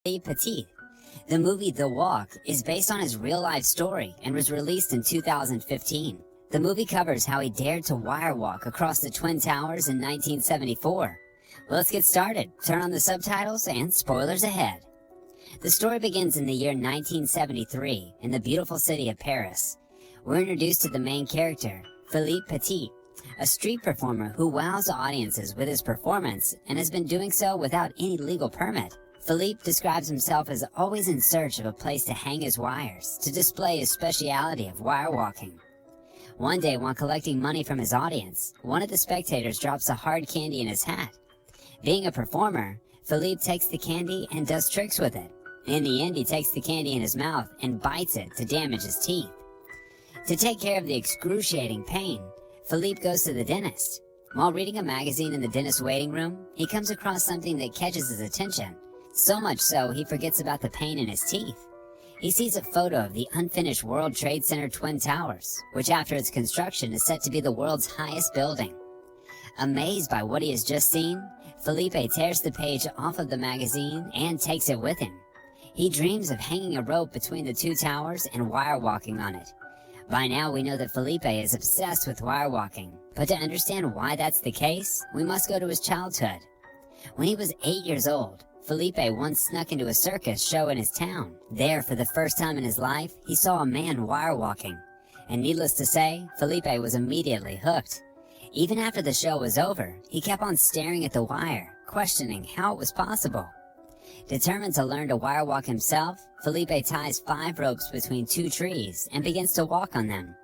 Petit. The movie The Walk is based on his real-life story and was released in 2015. The movie covers how he dared to wire walk across the Twin Towers in 1974. Well, let's get started. Turn on the subtitles and spoilers ahead. The story begins in the year 1973 in the beautiful city of Paris. We're introduced to the main character, Philippe Petit, a street performer who wows audiences with his performance and has been doing so without any legal permit. Philippe describes himself as always in search of a place to hang his wires, to display his speciality of wire walking. One day, while collecting money from his audience, one of the spectators drops a hard candy in his hat. Being a performer, Philippe takes the candy and does tricks with it. In the end, he takes the candy in his mouth and bites it to damage his teeth. To take care of the excruciating pain, Philippe goes to the dentist. While reading a magazine in the dentist's waiting room, he comes across something that catches his attention, so much so he forgets about the pain in his teeth. He sees a photo of the unfinished World Trade Center Twin Towers, which after its construction is set to be the world's highest building. Amazed by what he has just seen, Felipe tears the page off of the magazine and takes it with him. He dreams of hanging a rope between the two towers and wire walking on it. By now we know that Felipe is obsessed with wire walking, but to understand why that's the case, we must go to his childhood. When he was 8 years old, Felipe once snuck into a circus show in his town. There, for the first time in his life, he saw a man wire walking. And needless to say, Felipe was immediately hooked. Even after the show was over, he kept on staring at the wire, questioning how it was possible. Determined to learn to wire walk himself, Felipe ties 5 ropes between 2 trees and begins to walk on them.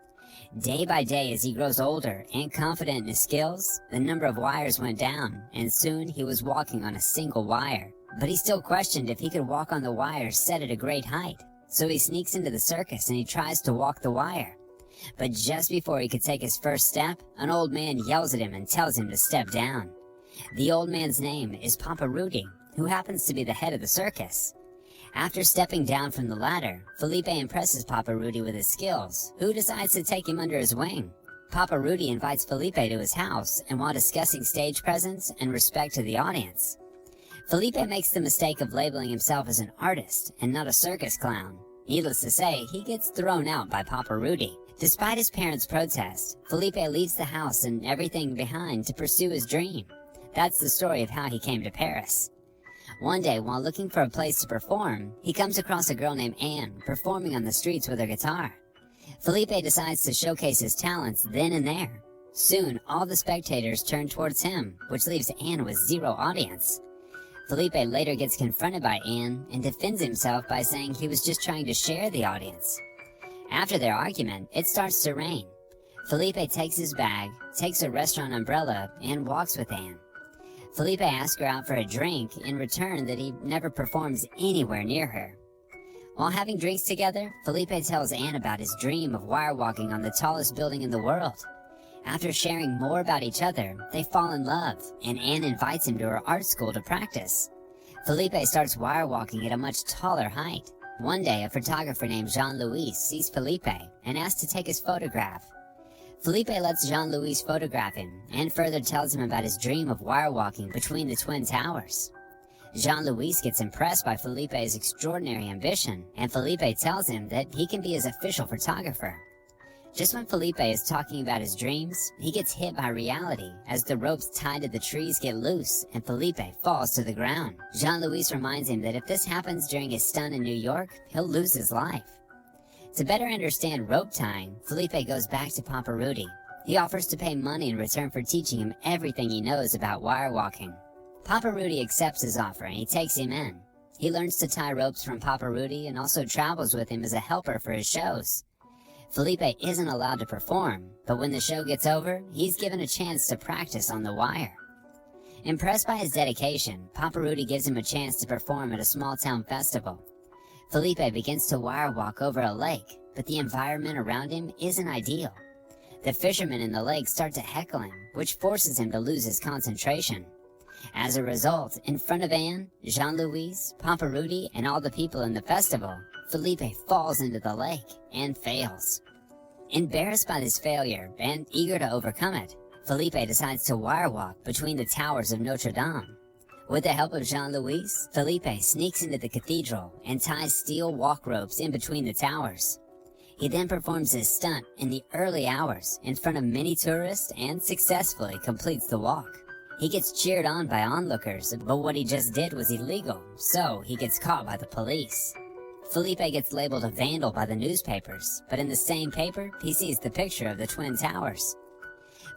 Day by day, as he grows older and confident in his skills, the number of wires went down, and soon he was walking on a single wire. But he still questioned if he could walk on the wires set at a great height, so he sneaks into the circus and he tries to walk the wire. But just before he could take his first step, an old man yells at him and tells him to step down. The old man's name is Papa Rudy, who happens to be the head of the circus. After stepping down from the ladder, Felipe impresses Papa Rudy with his skills, who decides to take him under his wing. Papa Rudy invites Felipe to his house, and while discussing stage presence and respect to the audience, Felipe makes the mistake of labeling himself as an artist and not a circus clown. Needless to say, he gets thrown out by Papa Rudy. Despite his parents' protest, Felipe leaves the house and everything behind to pursue his dream. That's the story of how he came to Paris. One day, while looking for a place to perform, he comes across a girl named Anne performing on the streets with her guitar. Felipe decides to showcase his talents then and there. Soon, all the spectators turn towards him, which leaves Anne with zero audience. Felipe later gets confronted by Anne and defends himself by saying he was just trying to share the audience. After their argument, it starts to rain. Felipe takes his bag, takes a restaurant umbrella, and walks with Anne. Felipe asks her out for a drink in return that he never performs anywhere near her. While having drinks together, Felipe tells Anne about his dream of wire walking on the tallest building in the world. After sharing more about each other, they fall in love, and Anne invites him to her art school to practice. Felipe starts wire walking at a much taller height. One day, a photographer named Jean-Louis sees Felipe and asks to take his photograph. Felipe lets Jean-Louis photograph him and further tells him about his dream of wire walking between the Twin Towers. Jean-Louis gets impressed by Felipe's extraordinary ambition, and Felipe tells him that he can be his official photographer. Just when Felipe is talking about his dreams, he gets hit by reality as the ropes tied to the trees get loose and Felipe falls to the ground. Jean-Louis reminds him that if this happens during his stunt in New York, he'll lose his life. To better understand rope tying, Felipe goes back to Papa Rudy. He offers to pay money in return for teaching him everything he knows about wire walking. Papa Rudy accepts his offer and he takes him in. He learns to tie ropes from Papa Rudy and also travels with him as a helper for his shows. Felipe isn't allowed to perform, but when the show gets over, he's given a chance to practice on the wire. Impressed by his dedication, Papa Rudy gives him a chance to perform at a small-town festival. Felipe begins to wire walk over a lake, but the environment around him isn't ideal. The fishermen in the lake start to heckle him, which forces him to lose his concentration. As a result, in front of Anne, Jean-Louis, Papa Rudy, and all the people in the festival, Felipe falls into the lake and fails. Embarrassed by this failure and eager to overcome it, Felipe decides to wire walk between the towers of Notre Dame. With the help of Jean-Louis, Felipe sneaks into the cathedral and ties steel walk ropes in between the towers. He then performs his stunt in the early hours in front of many tourists and successfully completes the walk. He gets cheered on by onlookers, but what he just did was illegal, so he gets caught by the police. Felipe gets labeled a vandal by the newspapers, but in the same paper, he sees the picture of the Twin Towers.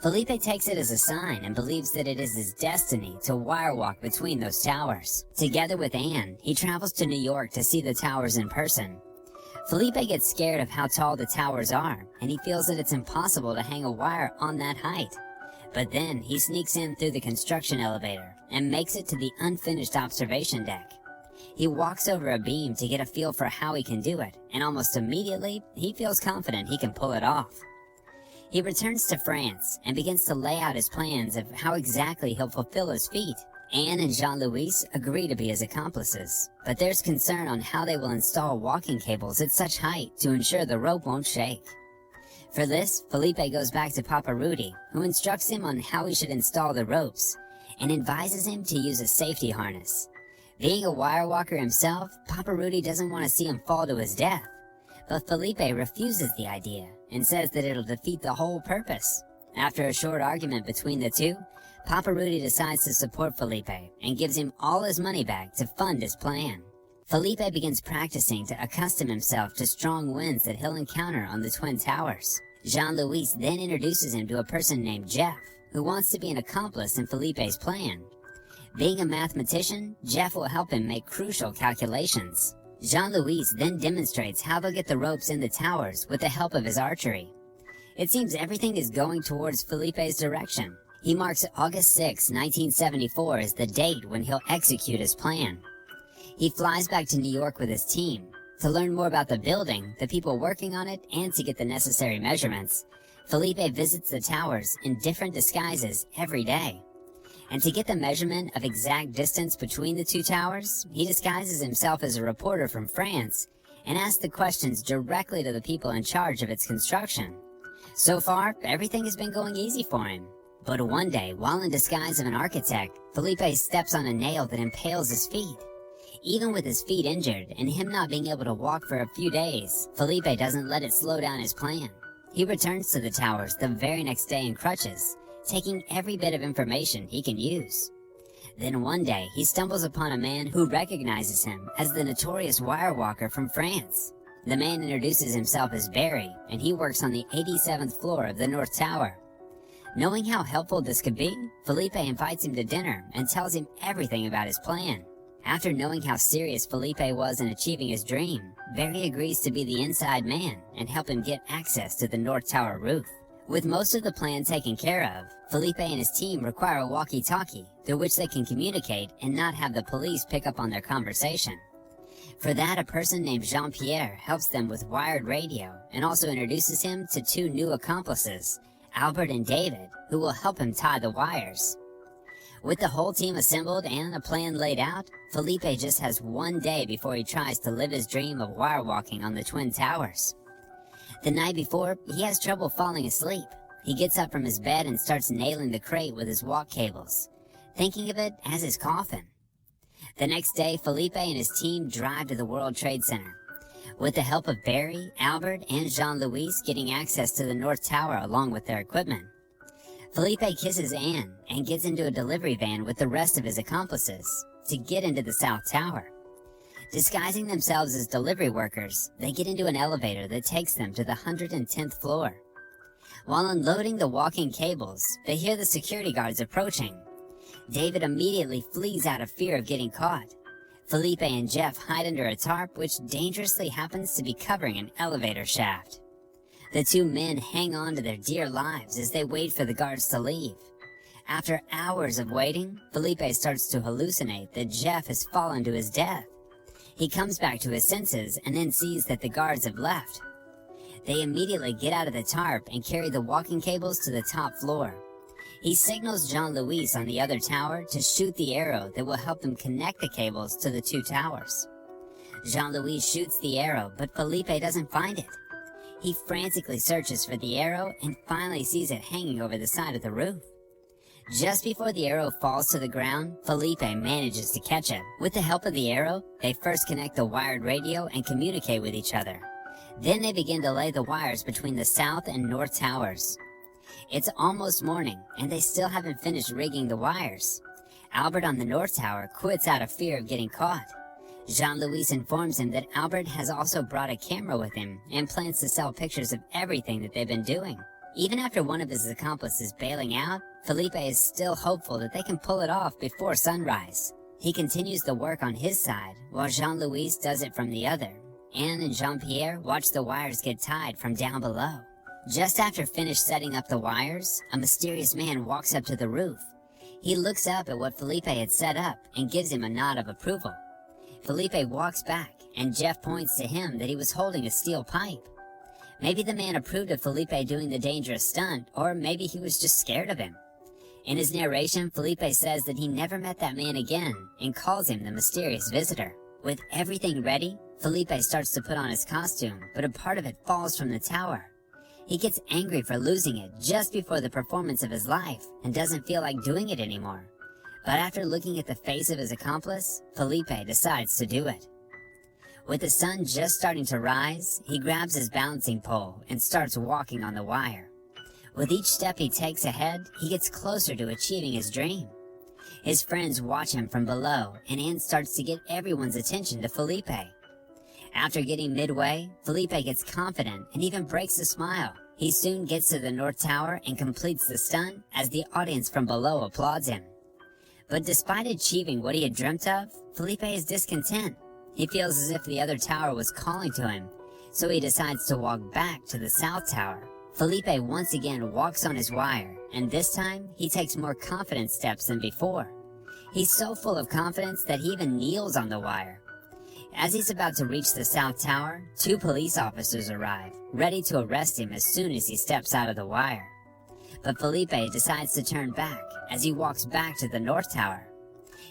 Felipe takes it as a sign and believes that it is his destiny to wirewalk between those towers. Together with Anne, he travels to New York to see the towers in person. Felipe gets scared of how tall the towers are, and he feels that it's impossible to hang a wire on that height. But then he sneaks in through the construction elevator and makes it to the unfinished observation deck. He walks over a beam to get a feel for how he can do it, and almost immediately, he feels confident he can pull it off. He returns to France and begins to lay out his plans of how exactly he'll fulfill his feat. Anne and Jean-Louis agree to be his accomplices, but there's concern on how they will install walking cables at such height to ensure the rope won't shake. For this, Felipe goes back to Papa Rudy, who instructs him on how he should install the ropes, and advises him to use a safety harness. Being a wire walker himself, Papa Rudy doesn't want to see him fall to his death, but Felipe refuses the idea and says that it'll defeat the whole purpose. After a short argument between the two, Papa Rudy decides to support Felipe and gives him all his money back to fund his plan. Felipe begins practicing to accustom himself to strong winds that he'll encounter on the Twin Towers. Jean-Louis then introduces him to a person named Jeff, who wants to be an accomplice in Felipe's plan. Being a mathematician, Jeff will help him make crucial calculations. Jean-Louis then demonstrates how they'll get the ropes in the towers with the help of his archery. It seems everything is going towards Felipe's direction. He marks August 6, 1974 as the date when he'll execute his plan. He flies back to New York with his team. To learn more about the building, the people working on it, and to get the necessary measurements, Felipe visits the towers in different disguises every day. And to get the measurement of exact distance between the two towers, he disguises himself as a reporter from France and asks the questions directly to the people in charge of its construction. So far, everything has been going easy for him. But one day, while in disguise of an architect, Felipe steps on a nail that impales his feet. Even with his feet injured and him not being able to walk for a few days, Felipe doesn't let it slow down his plan. He returns to the towers the very next day in crutches, taking every bit of information he can use. Then one day, he stumbles upon a man who recognizes him as the notorious wire walker from France. The man introduces himself as Barry, and he works on the 87th floor of the North Tower. Knowing how helpful this could be, Felipe invites him to dinner and tells him everything about his plan. After knowing how serious Felipe was in achieving his dream, Barry agrees to be the inside man and help him get access to the North Tower roof. With most of the plan taken care of, Felipe and his team require a walkie-talkie through which they can communicate and not have the police pick up on their conversation. For that, a person named Jean-Pierre helps them with wired radio and also introduces him to two new accomplices, Albert and David, who will help him tie the wires. With the whole team assembled and a plan laid out, Felipe just has one day before he tries to live his dream of wire walking on the Twin Towers. The night before, he has trouble falling asleep. He gets up from his bed and starts nailing the crate with his walk cables, thinking of it as his coffin. The next day, Felipe and his team drive to the World Trade Center. With the help of Barry, Albert, and Jean-Louis getting access to the North Tower along with their equipment, Felipe kisses Anne and gets into a delivery van with the rest of his accomplices to get into the South Tower. Disguising themselves as delivery workers, they get into an elevator that takes them to the 110th floor. While unloading the walking cables, they hear the security guards approaching. David immediately flees out of fear of getting caught. Felipe and Jeff hide under a tarp which dangerously happens to be covering an elevator shaft. The two men hang on to their dear lives as they wait for the guards to leave. After hours of waiting, Felipe starts to hallucinate that Jeff has fallen to his death. He comes back to his senses and then sees that the guards have left. They immediately get out of the tarp and carry the walking cables to the top floor. He signals Jean-Louis on the other tower to shoot the arrow that will help them connect the cables to the two towers. Jean-Louis shoots the arrow, but Felipe doesn't find it. He frantically searches for the arrow and finally sees it hanging over the side of the roof. Just before the arrow falls to the ground, Felipe manages to catch it. With the help of the arrow, they first connect the wired radio and communicate with each other. Then they begin to lay the wires between the south and north towers. It's almost morning, and they still haven't finished rigging the wires. Albert on the north tower quits out of fear of getting caught. Jean-Louis informs him that Albert has also brought a camera with him and plans to sell pictures of everything that they've been doing. Even after one of his accomplices bailing out, Felipe is still hopeful that they can pull it off before sunrise. He continues the work on his side, while Jean-Louis does it from the other. Anne and Jean-Pierre watch the wires get tied from down below. Just after finished setting up the wires, a mysterious man walks up to the roof. He looks up at what Felipe had set up and gives him a nod of approval. Felipe walks back, and Jeff points to him that he was holding a steel pipe. Maybe the man approved of Felipe doing the dangerous stunt, or maybe he was just scared of him. In his narration, Felipe says that he never met that man again and calls him the mysterious visitor. With everything ready, Felipe starts to put on his costume, but a part of it falls from the tower. He gets angry for losing it just before the performance of his life and doesn't feel like doing it anymore. But after looking at the face of his accomplice, Felipe decides to do it. With the sun just starting to rise, he grabs his balancing pole and starts walking on the wire. With each step he takes ahead, he gets closer to achieving his dream. His friends watch him from below, and Anne starts to get everyone's attention to Felipe. After getting midway, Felipe gets confident and even breaks a smile. He soon gets to the North Tower and completes the stunt as the audience from below applauds him. But despite achieving what he had dreamt of, Felipe is discontent. He feels as if the other tower was calling to him, so he decides to walk back to the South Tower. Felipe once again walks on his wire, and this time he takes more confident steps than before. He's so full of confidence that he even kneels on the wire. As he's about to reach the South Tower, 2 police officers arrive, ready to arrest him as soon as he steps out of the wire. But Felipe decides to turn back as he walks back to the North Tower.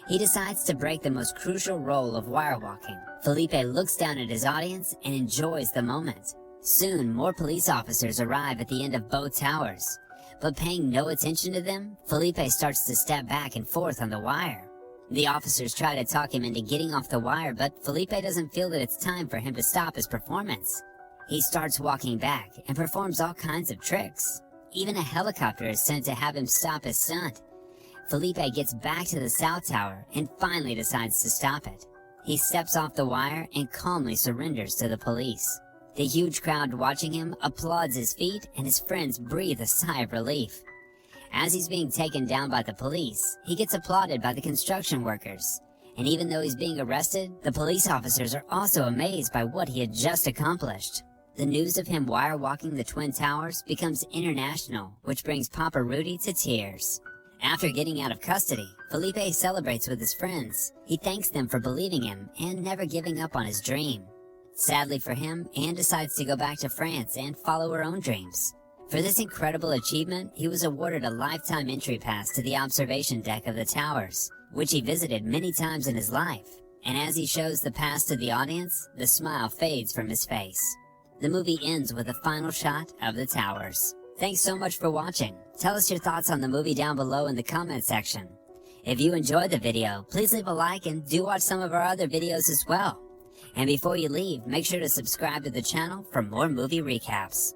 He decides to break the most crucial role of wire walking. Felipe looks down at his audience and enjoys the moment. Soon, more police officers arrive at the end of both towers. But paying no attention to them, Felipe starts to step back and forth on the wire. The officers try to talk him into getting off the wire, but Felipe doesn't feel that it's time for him to stop his performance. He starts walking back and performs all kinds of tricks. Even a helicopter is sent to have him stop his stunt. Felipe gets back to the South Tower and finally decides to stop it. He steps off the wire and calmly surrenders to the police. The huge crowd watching him applauds his feat, and his friends breathe a sigh of relief. As he's being taken down by the police, he gets applauded by the construction workers. And even though he's being arrested, the police officers are also amazed by what he had just accomplished. The news of him wire walking the Twin Towers becomes international, which brings Papa Rudy to tears. After getting out of custody, Felipe celebrates with his friends. He thanks them for believing him and never giving up on his dream. Sadly for him, Anne decides to go back to France and follow her own dreams. For this incredible achievement, he was awarded a lifetime entry pass to the observation deck of the towers, which he visited many times in his life. And as he shows the pass to the audience, the smile fades from his face. The movie ends with a final shot of the towers. Thanks so much for watching. Tell us your thoughts on the movie down below in the comment section. If you enjoyed the video, please leave a like and do watch some of our other videos as well. And before you leave, make sure to subscribe to the channel for more movie recaps.